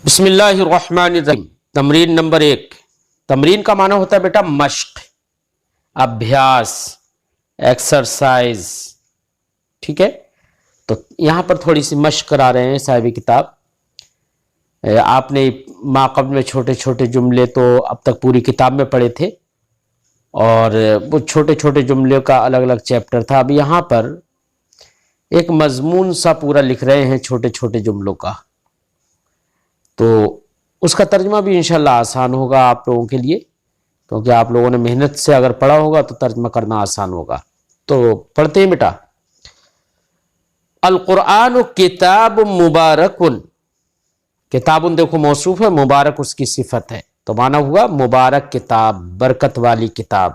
بسم اللہ الرحمن الرحیم۔ تمرین نمبر 1۔ تمرین کا معنی ہوتا ہے بیٹا مشق، ابھیاس، ایکسرسائز، ٹھیک ہے؟ تو یہاں پر تھوڑی سی مشق کرا رہے ہیں صاحب کتاب۔ آپ نے ما قبل میں چھوٹے چھوٹے جملے تو اب تک پوری کتاب میں پڑھے تھے، اور وہ چھوٹے چھوٹے جملے کا الگ الگ چیپٹر تھا۔ اب یہاں پر ایک مضمون سا پورا لکھ رہے ہیں چھوٹے چھوٹے جملوں کا، تو اس کا ترجمہ بھی انشاءاللہ آسان ہوگا آپ لوگوں کے لیے، کیونکہ آپ لوگوں نے محنت سے اگر پڑھا ہوگا تو ترجمہ کرنا آسان ہوگا۔ تو پڑھتے ہیں بیٹا۔ القرآن کتاب مبارک، کتاب دیکھو موصوف ہے، مبارک اس کی صفت ہے، تو معنی ہوا مبارک کتاب، برکت والی کتاب۔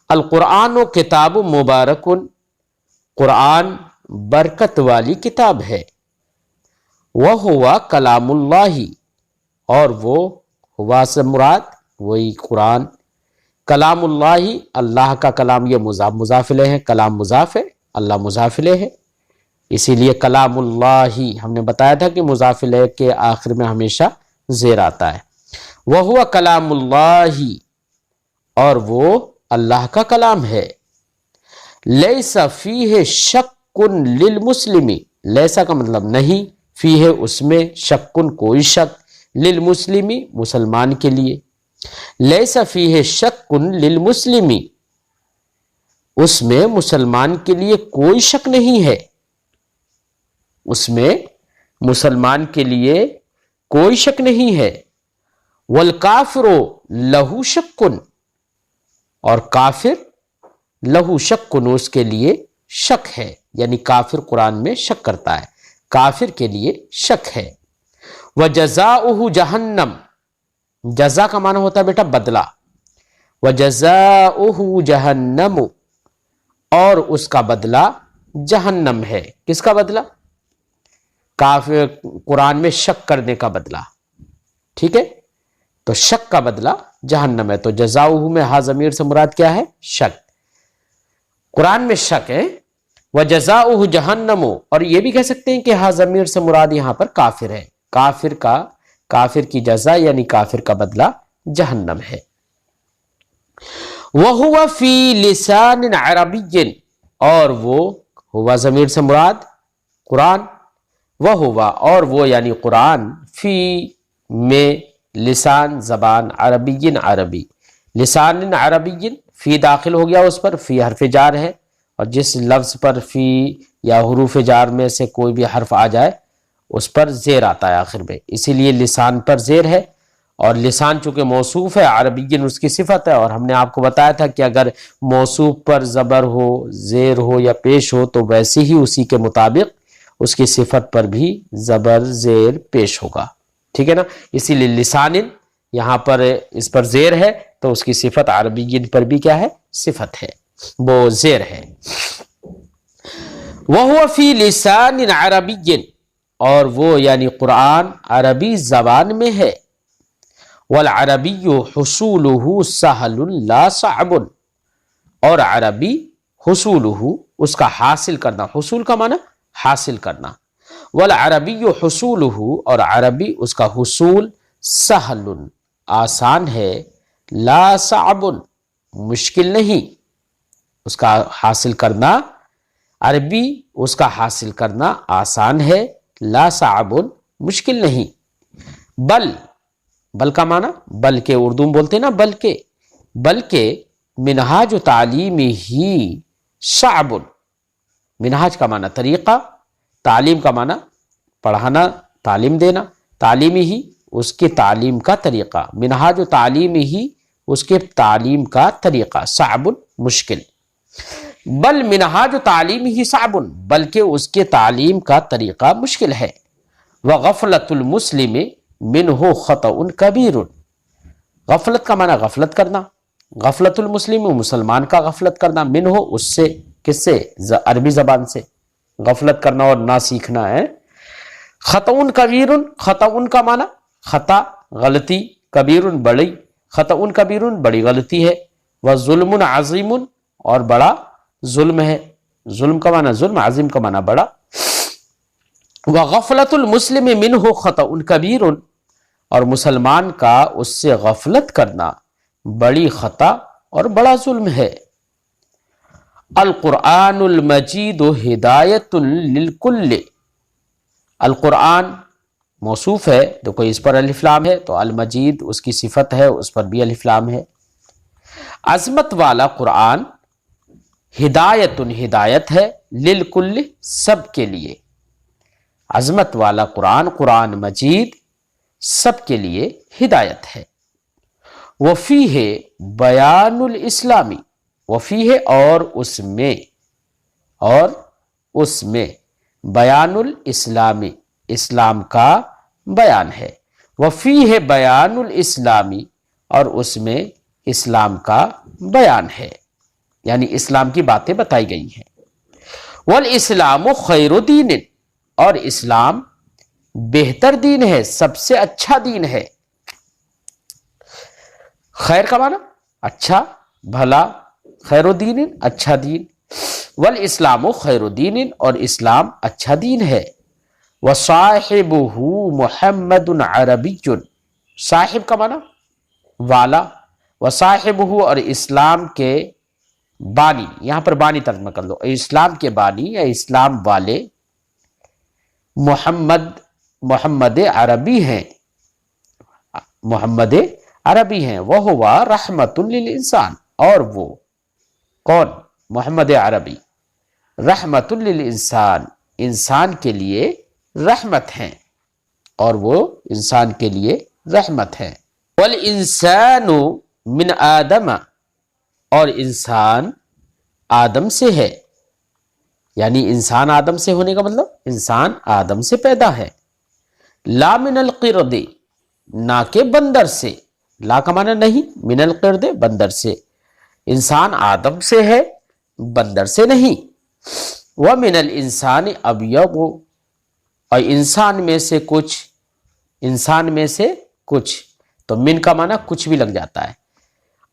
القرآن کتاب مبارک، قرآن برکت والی کتاب ہے۔ وَهُوَ کلام اللہ، اور وہ ہوا سے مراد وہی قرآن، کلام اللہ، اللہ کا کلام، یہ مضاف مضاف الیہ ہے، کلام مضاف ہے، اللہ مضاف الیہ ہے، اسی لیے کلام اللہ ہم نے بتایا تھا کہ مضاف الیہ کے آخر میں ہمیشہ زیر آتا ہے۔ وَهُوَ کلام اللہ، اور وہ اللہ کا کلام ہے۔ لیس فیہ شک للمسلم، لیسا کا مطلب نہیں، فیہ اس میں، شکن کوئی شک، للمسلم مسلمان کے لیے، لیس فیہ شک للمسلم اس میں مسلمان کے لیے کوئی شک نہیں ہے، اس میں مسلمان کے لیے کوئی شک نہیں ہے۔ والکافر لہو شک، اور کافر لہو شک اس کے لیے شک ہے، یعنی کافر قرآن میں شک کرتا ہے، کافر کے لیے شک ہے۔ وَجَزَاؤُهُ جہنم، جزا کا معنی ہوتا ہے بیٹا بدلہ، وَجَزَاؤُهُ جہنم، اور اس کا بدلہ جہنم ہے۔ کس کا بدلہ؟ کافر قرآن میں شک کرنے کا بدلہ، ٹھیک ہے؟ تو شک کا بدلہ جہنم ہے، تو جزاؤہ میں ہا ضمیر سے مراد کیا ہے؟ شک، قرآن میں شک ہے۔ وَجَزَاؤُهُ جہنم، اور یہ بھی کہہ سکتے ہیں کہ ہا ضمیر سے مراد یہاں پر کافر ہے، کافر کی جزا یعنی کافر کا بدلہ جہنم ہے۔ وَهُوَ فِي لِسَانٍ عَرَبِيٍّ، اور وہ ہوا ضمیر سے مراد قرآن، وَهُوَ اور وہ یعنی قرآن، فی میں لسان زبان، عربی عربی، لسان عربی، فی داخل ہو گیا اس پر، فی حرف جار ہے، اور جس لفظ پر فی یا حروف جار میں سے کوئی بھی حرف آ جائے اس پر زیر آتا ہے آخر میں، اسی لیے لسان پر زیر ہے، اور لسان چونکہ موصوف ہے، عربی اس کی صفت ہے، اور ہم نے آپ کو بتایا تھا کہ اگر موصوف پر زبر ہو، زیر ہو یا پیش ہو تو ویسے ہی اسی کے مطابق اس کی صفت پر بھی زبر زیر پیش ہوگا، ٹھیک ہے نا؟ اسی لیے لسان یہاں پر اس پر زیر ہے تو اس کی صفت عربی پر بھی کیا ہے؟ صفت ہے، وہ زیر ہے۔ وَهُوَ فِي لِسَانٍ عَرَبِيٍّ، اور وہ یعنی قرآن عربی زبان میں ہے۔ وَالْعَرَبِيُّ حُصُولُهُ سَهْلٌ لَا صَعْبٌ، اور عربی حصولہ اس کا حاصل کرنا، حصول کا معنی حاصل کرنا، وَالْعَرَبِيُّ حُصُولُهُ اور عربی اس کا حصول، سہل آسان ہے، لا صعب مشکل نہیں، اس کا حاصل کرنا، عربی اس کا حاصل کرنا آسان ہے، لا صعب مشکل نہیں۔ بل کا معنی بلکہ، اردو میں بولتے ہیں نا بلکہ منہاج تعلیم ہی صعب، منہاج کا معنی طریقہ، تعلیم کا معنی پڑھانا، تعلیم دینا، تعلیم ہی اس کی تعلیم کا طریقہ، منہاج تعلیم ہی اس کے تعلیم کا طریقہ، صعب مشکل۔ بل منہاج تعلیم ہی صعب، بلکہ اس کے تعلیم کا طریقہ مشکل ہے۔ وغفلۃ المسلم منہ خطأ کبیر، غفلت کا معنی غفلت کرنا، غفلت المسلم مسلمان کا غفلت کرنا، منہ اس سے، کس سے؟ عربی زبان سے غفلت کرنا اور نہ سیکھنا ہے۔ خطأ کبیر، خطأ کا معنی خطا غلطی، کبیر بڑی، خطأ کبیر بڑی غلطی ہے، وظلم عظیم اور بڑا ظلم ہے، ظلم کا معنی ظلم، عظیم کا معنی بڑا۔ وغفلۃ المسلم منہ خطأ کبیر، اور مسلمان کا اس سے غفلت کرنا بڑی خطا اور بڑا ظلم ہے۔ القرآن المجید ہدایت للکل، القرآن موصوف ہے، دیکھو اس پر الف لام ہے، تو المجید اس کی صفت ہے، اس پر بھی الف لام ہے۔ عظمت والا قرآن ہدایت ہدایت ہے، للکل سب کے لیے، عظمت والا قرآن، قرآن مجید سب کے لیے ہدایت ہے۔ وفیہ بیان الاسلامی، وفیہ اور اس میں بیان الاسلامی اسلام کا بیان ہے، وفیہ بیان الاسلامی اور اس میں اسلام کا بیان ہے، یعنی اسلام کی باتیں بتائی گئی ہیں۔ والاسلام خیر دین، اور اسلام بہتر دین ہے، سب سے اچھا دین ہے۔ خیر کا معنی اچھا، بھلا، خیر الدین اچھا دین، والاسلام خیر دین اور اسلام اچھا دین ہے۔ وصاحبہ محمد عربی، صاحب کا معنی والا، وصاحبہ اور اسلام کے بانی، یہاں پر بانی ترجمہ کر لو، اسلام کے بانی یا اسلام والے محمد عربی ہیں، محمد عربی ہیں۔ وہ رحمت للانسان، اور وہ کون؟ محمد عربی رحمت للانسان، انسان کے لیے رحمت ہیں، اور وہ انسان کے لیے رحمت ہیں۔ والانسان من آدم، اور انسان آدم سے ہے، یعنی انسان آدم سے ہونے کا مطلب انسان آدم سے پیدا ہے۔ لا من القرد، نہ کہ بندر سے، لا کا معنی نہیں، من القرد بندر سے، انسان آدم سے ہے، بندر سے نہیں۔ ومن الانسان ابیض، اور انسان میں سے کچھ، تو من کا معنی کچھ بھی لگ جاتا ہے،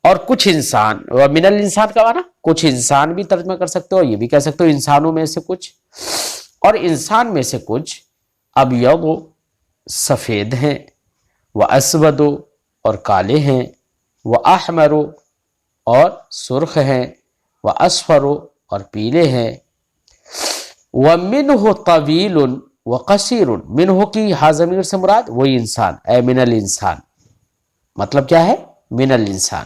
اور کچھ انسان، ومن الانسان کا معنی کچھ انسان بھی ترجمہ کر سکتے ہو، یہ بھی کہہ سکتے ہو انسانوں میں سے کچھ، اور انسان میں سے کچھ ابیض سفید ہیں، واسود اور کالے ہیں، واحمر اور سرخ ہیں، واصفر اور پیلے ہیں۔ ومنہ طویل وقصیر، منہ کی ہا ضمیر سے مراد وہی انسان، اے من الانسان، مطلب کیا ہے؟ من الانسان،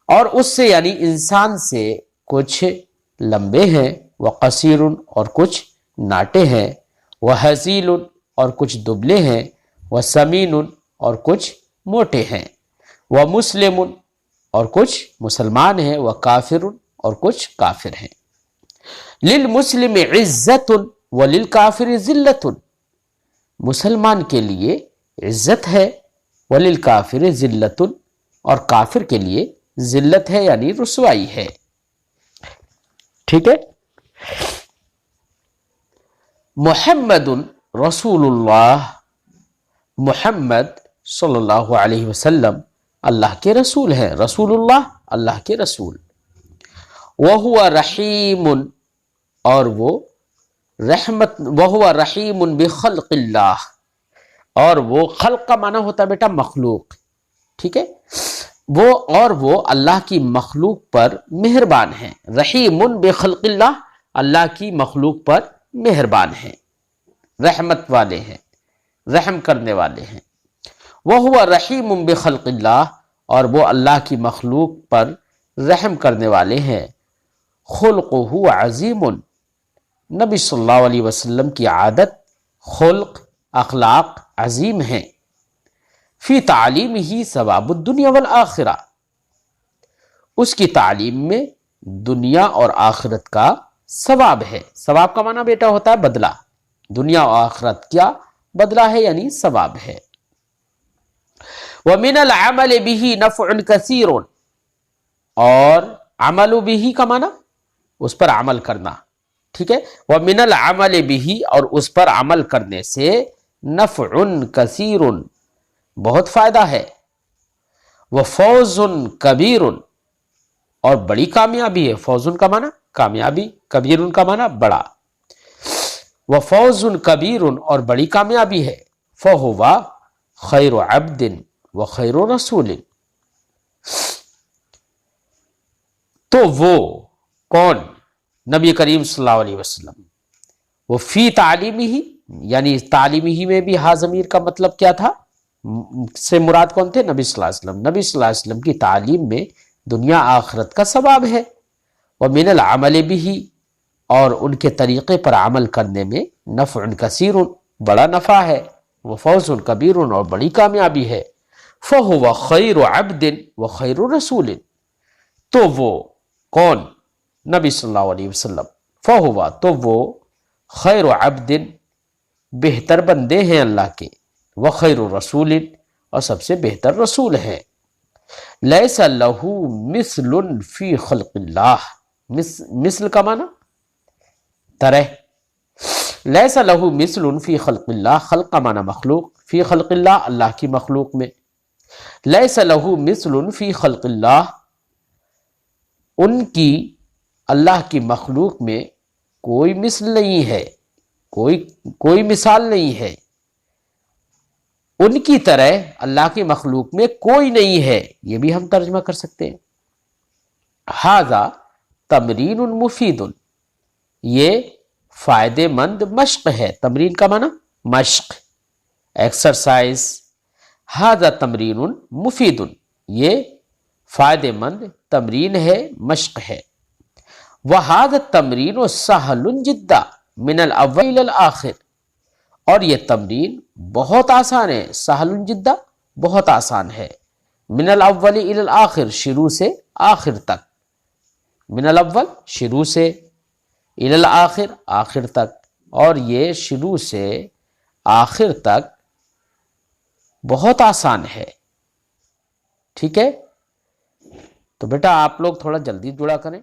اور اس سے یعنی انسان سے کچھ لمبے ہیں، وقصیر اور کچھ ناٹے ہیں، وحزیل اور کچھ دبلے ہیں، وسمین اور کچھ موٹے ہیں، ومسلم اور کچھ مسلمان ہیں، وکافر اور کچھ کافر ہیں۔ للمسلم عزت وللکافر ذلت، مسلمان کے لیے عزت ہے، وللکافر ذلت اور کافر کے لیے ذلت ہے، یعنی رسوائی ہے۔ ٹھیک ہے۔ محمد رسول اللہ، محمد صلی اللہ علیہ وسلم اللہ کے رسول ہیں، رسول اللہ اللہ کے رسول۔ وَهُوَ رحیم، اور وہ رحمت، وَهُوَ رحیم بخلق اللہ، اور وہ خلق کا معنی ہوتا ہے بیٹا مخلوق، ٹھیک ہے، وہ اللہ کی مخلوق پر مہربان ہیں، رحیم بخلق اللہ، اللہ کی مخلوق پر مہربان ہیں، رحمت والے ہیں، رحم کرنے والے ہیں۔ وَهُوَ رحیم بخلق اللہ، اور وہ اللہ کی مخلوق پر رحم کرنے والے ہیں۔ خلقہ عظیم، نبی صلی اللہ علیہ وسلم کی عادت، خلق، اخلاق عظیم ہیں۔ فی تعلیمہ ثواب الدنیا والآخرہ، اس کی تعلیم میں دنیا اور آخرت کا ثواب ہے۔ ثواب کا معنی بیٹا ہوتا ہے بدلہ، دنیا اور آخرت کیا بدلہ ہے، یعنی ثواب ہے۔ وَمِنَ الْعَمَلِ بِهِ نَفْعٌ كَثِيرٌ، اور عمل بِهِ کا معنی اس پر عمل کرنا، ٹھیک ہے، وَمِنَ الْعَمَلِ بِهِ اور اس پر عمل کرنے سے نَفْعٌ كَثِيرٌ بہت فائدہ ہے، وَفَوْزٌ كَبِيرٌ اور بڑی کامیابی ہے، فوزن کا معنی کامیابی، کبیر کا معنی بڑا، وَفَوْزٌ كَبِيرٌ اور بڑی کامیابی ہے۔ فَهُوَ خیر عبد و خیر رسول، تو وہ کون؟ نبی کریم صلی اللہ علیہ وسلم، وہ فی تعلیمی ہی، یعنی تعلیمی ہی میں بھی ہا ضمیر کا مطلب کیا تھا؟ سے مراد کون تھے؟ نبی صلی اللہ علیہ وسلم۔ نبی صلی اللہ علیہ وسلم کی تعلیم میں دنیا آخرت کا ثواب ہے، ومن العمل بھی، اور ان کے طریقے پر عمل کرنے میں نفع کثیر، بڑا نفع ہے، وہ فوز کبیر، اور بڑی کامیابی ہے۔ فہو خیر عبد و خیر رسول، تو وہ کون؟ نبی صلی اللہ علیہ وسلم، فہو، تو وہ خیر عبد، بہتر بندے ہیں اللہ کے، وہ خیر رسول، اور سب سے بہتر رسول ہیں۔ لیس لہ مثل فی خلق اللہ، مثل کا معنی طرح، لیس لہ مثل فی خلق اللہ، خلق کا معنی مخلوق، فی خلق اللہ اللہ کی مخلوق میں، لیس لہ مثل فی خلق اللہ، ان کی اللہ کی مخلوق میں کوئی مثل نہیں ہے، کوئی مثال نہیں ہے، ان کی طرح اللہ کی مخلوق میں کوئی نہیں ہے، یہ بھی ہم ترجمہ کر سکتے ہیں۔ ھذا تمرین مفید، یہ فائدے مند مشق ہے، تمرین کا معنی مشق، ایکسرسائز، ھذا تمرین مفید، یہ فائدے مند تمرین ہے، مشق ہے۔ وَھذا التمرین سہل جدا من الاول الی الآخر، اور یہ تمرین بہت آسان ہے، سہل جدا بہت آسان ہے، من الاول الی الآخر شروع سے آخر تک، من الاول شروع سے، الی الآخر آخر تک، اور یہ شروع سے آخر تک بہت آسان ہے، ٹھیک ہے؟ تو بیٹا آپ لوگ تھوڑا جلدی جڑا کریں۔